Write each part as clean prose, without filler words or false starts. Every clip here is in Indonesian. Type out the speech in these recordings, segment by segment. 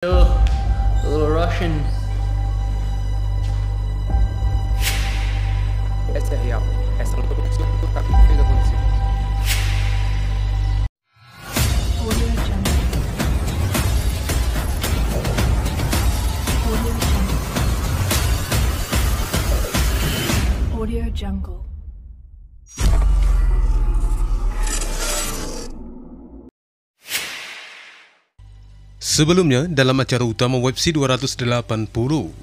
A little Russian. Essa é real. Essa não aconteceu porque o cara fez acontecer. Audio Jungle. Sebelumnya, dalam acara utama UFC 280,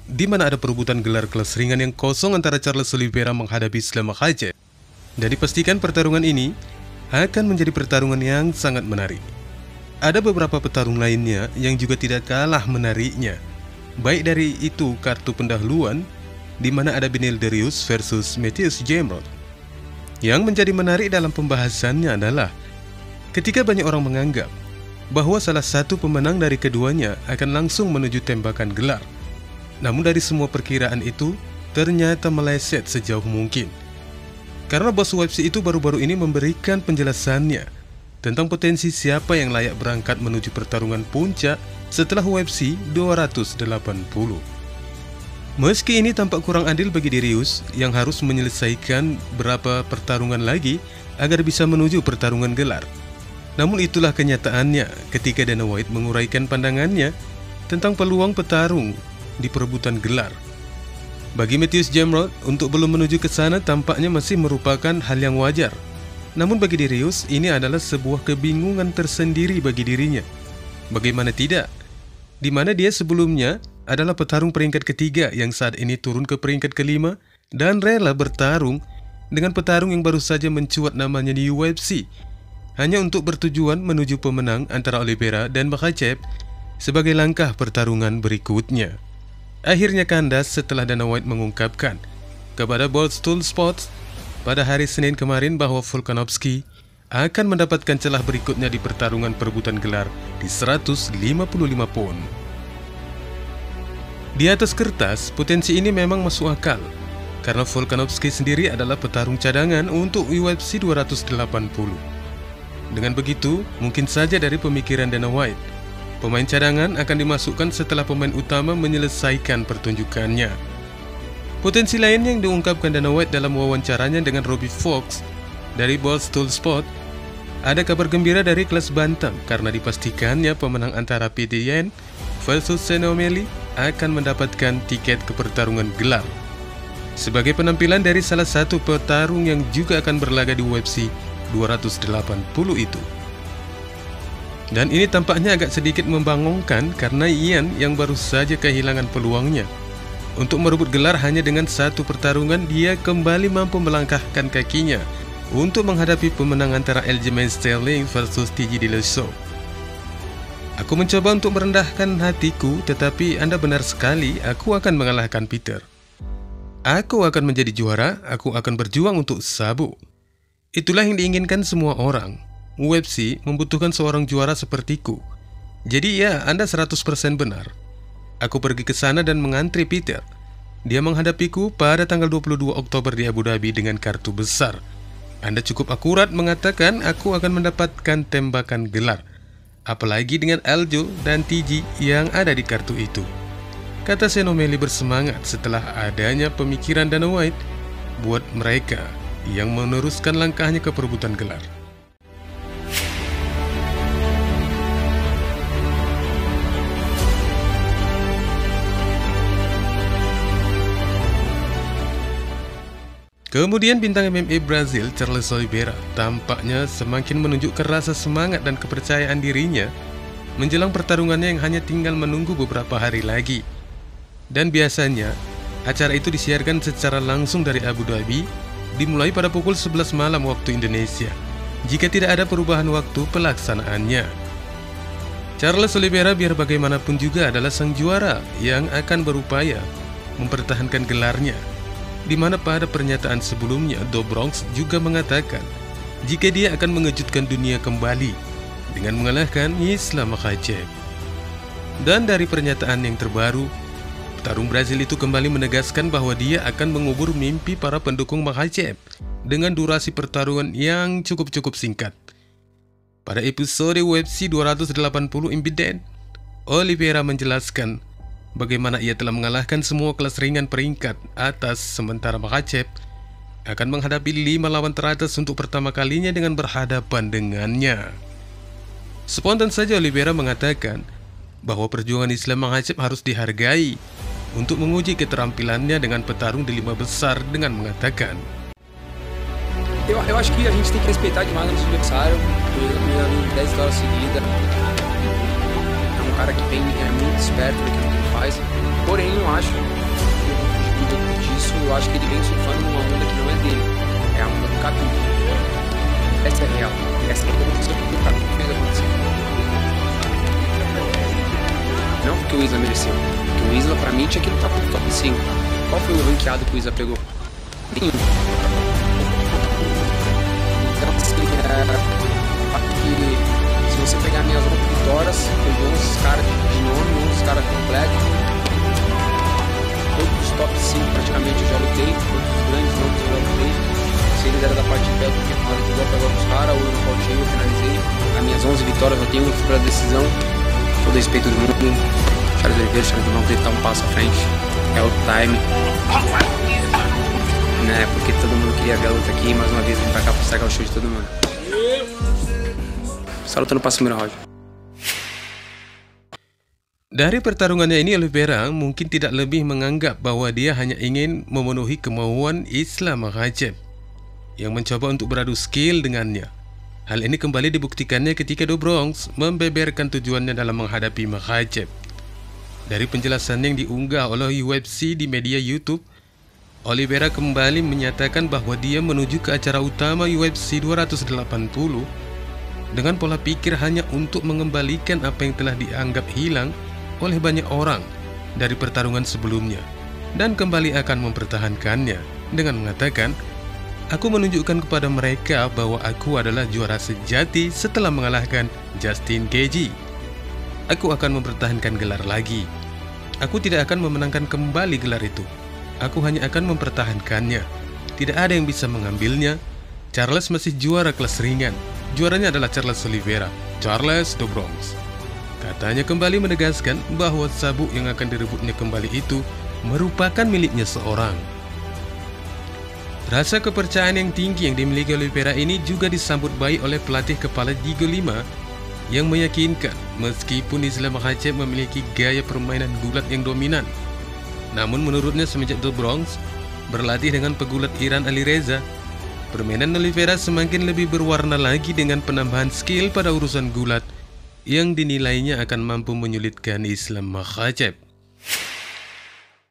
di mana ada perebutan gelar kelas ringan yang kosong antara Charles Oliveira menghadapi Islam Makhachev, dan dipastikan pertarungan ini akan menjadi pertarungan yang sangat menarik. Ada beberapa petarung lainnya yang juga tidak kalah menariknya, baik dari itu kartu pendahuluan, di mana ada Beneil Dariush versus Mateusz Gamrot. Yang menjadi menarik dalam pembahasannya adalah ketika banyak orang menganggap bahwa salah satu pemenang dari keduanya akan langsung menuju tembakan gelar. Namun dari semua perkiraan itu, ternyata meleset sejauh mungkin. Karena bos UFC itu baru-baru ini memberikan penjelasannya tentang potensi siapa yang layak berangkat menuju pertarungan puncak setelah UFC 280. Meski ini tampak kurang adil bagi Dariush yang harus menyelesaikan berapa pertarungan lagi agar bisa menuju pertarungan gelar. Namun itulah kenyataannya ketika Dana White menguraikan pandangannya tentang peluang petarung di perebutan gelar. Bagi Mateusz Gamrot, untuk belum menuju ke sana tampaknya masih merupakan hal yang wajar. Namun bagi Dariush, ini adalah sebuah kebingungan tersendiri bagi dirinya. Bagaimana tidak? Di mana dia sebelumnya adalah petarung peringkat ketiga yang saat ini turun ke peringkat kelima dan rela bertarung dengan petarung yang baru saja mencuat namanya di UFC, hanya untuk bertujuan menuju pemenang antara Oliveira dan Makhachev sebagai langkah pertarungan berikutnya. Akhirnya kandas setelah Dana White mengungkapkan kepada Barstool Sports pada hari Senin kemarin bahwa Volkanovski akan mendapatkan celah berikutnya di pertarungan perebutan gelar di 155 pound. Di atas kertas, potensi ini memang masuk akal, karena Volkanovski sendiri adalah petarung cadangan untuk UFC 280. Dengan begitu, mungkin saja dari pemikiran Dana White, pemain cadangan akan dimasukkan setelah pemain utama menyelesaikan pertunjukannya. Potensi lain yang diungkapkan Dana White dalam wawancaranya dengan Robbie Fox dari Barstool Sport, ada kabar gembira dari kelas bantam karena dipastikannya pemenang antara Petr Yan versus Sean O'Malley akan mendapatkan tiket ke pertarungan gelar sebagai penampilan dari salah satu petarung yang juga akan berlaga di UFC 280 itu. Dan ini tampaknya agak sedikit membangongkan karena Ian yang baru saja kehilangan peluangnya untuk merebut gelar hanya dengan satu pertarungan, dia kembali mampu melangkahkan kakinya untuk menghadapi pemenang antara Aljamain Sterling versus TJ Dillashaw. Aku mencoba untuk merendahkan hatiku, tetapi Anda benar sekali, aku akan mengalahkan Peter. Aku akan menjadi juara, aku akan berjuang untuk Sabu. Itulah yang diinginkan semua orang. UFC membutuhkan seorang juara sepertiku. Jadi ya, Anda 100% benar. Aku pergi ke sana dan mengantri Peter. Dia menghadapiku pada tanggal 22 Oktober di Abu Dhabi dengan kartu besar. Anda cukup akurat mengatakan aku akan mendapatkan tembakan gelar. Apalagi dengan Aljo dan TJ yang ada di kartu itu, kata Sean O'Malley bersemangat setelah adanya pemikiran Dana White buat mereka yang meneruskan langkahnya ke perebutan gelar. Kemudian bintang MMA Brazil Charles Oliveira tampaknya semakin menunjukkan rasa semangat dan kepercayaan dirinya menjelang pertarungannya yang hanya tinggal menunggu beberapa hari lagi. Dan biasanya acara itu disiarkan secara langsung dari Abu Dhabi, dimulai pada pukul 11 malam waktu Indonesia, jika tidak ada perubahan waktu pelaksanaannya. Charles Oliveira biar bagaimanapun juga adalah sang juara yang akan berupaya mempertahankan gelarnya, di mana pada pernyataan sebelumnya Do Bronx juga mengatakan jika dia akan mengejutkan dunia kembali dengan mengalahkan Islam Makhachev. Dan dari pernyataan yang terbaru, petarung Brazil itu kembali menegaskan bahwa dia akan mengubur mimpi para pendukung Makhachev dengan durasi pertarungan yang cukup singkat. Pada episode UFC 280 Unbeaten, Oliveira menjelaskan bagaimana ia telah mengalahkan semua kelas ringan peringkat atas, sementara Makhachev akan menghadapi 5 lawan teratas untuk pertama kalinya dengan berhadapan dengannya. Spontan saja Oliveira mengatakan bahwa perjuangan Islam Makhachev harus dihargai untuk menguji keterampilannya dengan petarung di 5 besar dengan mengatakan, Eu acho que a gente tem que respeitar demais o nosso adversário. O Islam ganhando 10 vitórias seguidas. É um cara que é muito esperto naquilo que ele faz. Porém, eu acho disso, eu acho que ele vem surfando numa onda que não é dele. É a onda do Khabib. Essa é real. Essa é a competição que o Khabib fez acontecer. Não porque o Islam mereceu. Porque o Islam, pra mim, tinha que lutar pro top 5. Qual foi o ranqueado que o Islam pegou? Nenhum. Então, assim, se você pegar minhas 11 vitórias, pegou 11 caras de nome, 11 caras completos. Todos os top 5 praticamente eu já lutei, todos os grandes nomes eu já lutei. Se eles eram da parte de pé, porque na hora que eu pegava os caras, ou eu não pautei, eu finalizei. As minhas 11 vitórias eu tenho uma para decisão. Todo respeito do mundo. Charles Oliveira, Charles do Mão, tá um passo à frente. É o time. Né, porque todo mundo queria ver a luta aqui, mais uma vez vem pra cá pra estragar o show de todo mundo. Só lutando pra primeira round. Dari pertarungannya ini, Oliveira mungkin tidak lebih menganggap bahwa dia hanya ingin memenuhi kemauan Islam Makhachev yang mencoba untuk beradu skill dengannya. Hal ini kembali dibuktikannya ketika Do Bronx membeberkan tujuannya dalam menghadapi Makhachev. Dari penjelasan yang diunggah oleh UFC di media YouTube, Oliveira kembali menyatakan bahwa dia menuju ke acara utama UFC 280 dengan pola pikir hanya untuk mengembalikan apa yang telah dianggap hilang oleh banyak orang dari pertarungan sebelumnya dan kembali akan mempertahankannya dengan mengatakan, "Aku menunjukkan kepada mereka bahwa aku adalah juara sejati setelah mengalahkan Justin Gaethje. Aku akan mempertahankan gelar lagi. Aku tidak akan memenangkan kembali gelar itu. Aku hanya akan mempertahankannya. Tidak ada yang bisa mengambilnya. Charles masih juara kelas ringan. Juaranya adalah Charles Oliveira, Charles Do Bronx." Katanya kembali menegaskan bahwa sabuk yang akan direbutnya kembali itu merupakan miliknya seorang. Rasa kepercayaan yang tinggi yang dimiliki Oliveira ini juga disambut baik oleh pelatih kepala Jigo 5 yang meyakinkan meskipun Islam Makhachev memiliki gaya permainan gulat yang dominan, namun menurutnya semenjak Do Bronx berlatih dengan pegulat Iran Alireza, permainan Oliveira semakin lebih berwarna lagi dengan penambahan skill pada urusan gulat yang dinilainya akan mampu menyulitkan Islam Makhachev.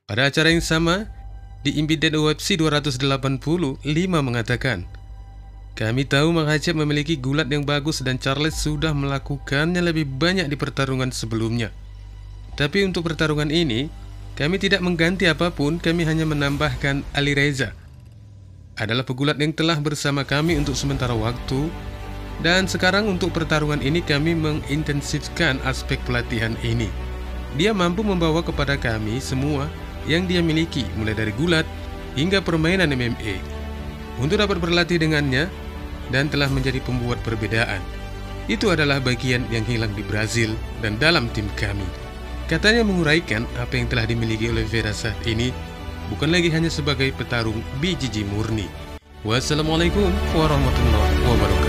Pada acara yang sama, di Unbeaten UFC 280, 5 mengatakan, "Kami tahu Makhachev memiliki gulat yang bagus dan Charles sudah melakukannya lebih banyak di pertarungan sebelumnya. Tapi untuk pertarungan ini, kami tidak mengganti apapun, kami hanya menambahkan Alireza. Adalah pegulat yang telah bersama kami untuk sementara waktu, dan sekarang untuk pertarungan ini kami mengintensifkan aspek pelatihan ini. Dia mampu membawa kepada kami semua yang dia miliki, mulai dari gulat hingga permainan MMA, untuk dapat berlatih dengannya dan telah menjadi pembuat perbedaan. Itu adalah bagian yang hilang di Brazil dan dalam tim kami." Katanya menguraikan apa yang telah dimiliki Oliveira saat ini bukan lagi hanya sebagai petarung BJJ murni. Wassalamualaikum warahmatullahi wabarakatuh.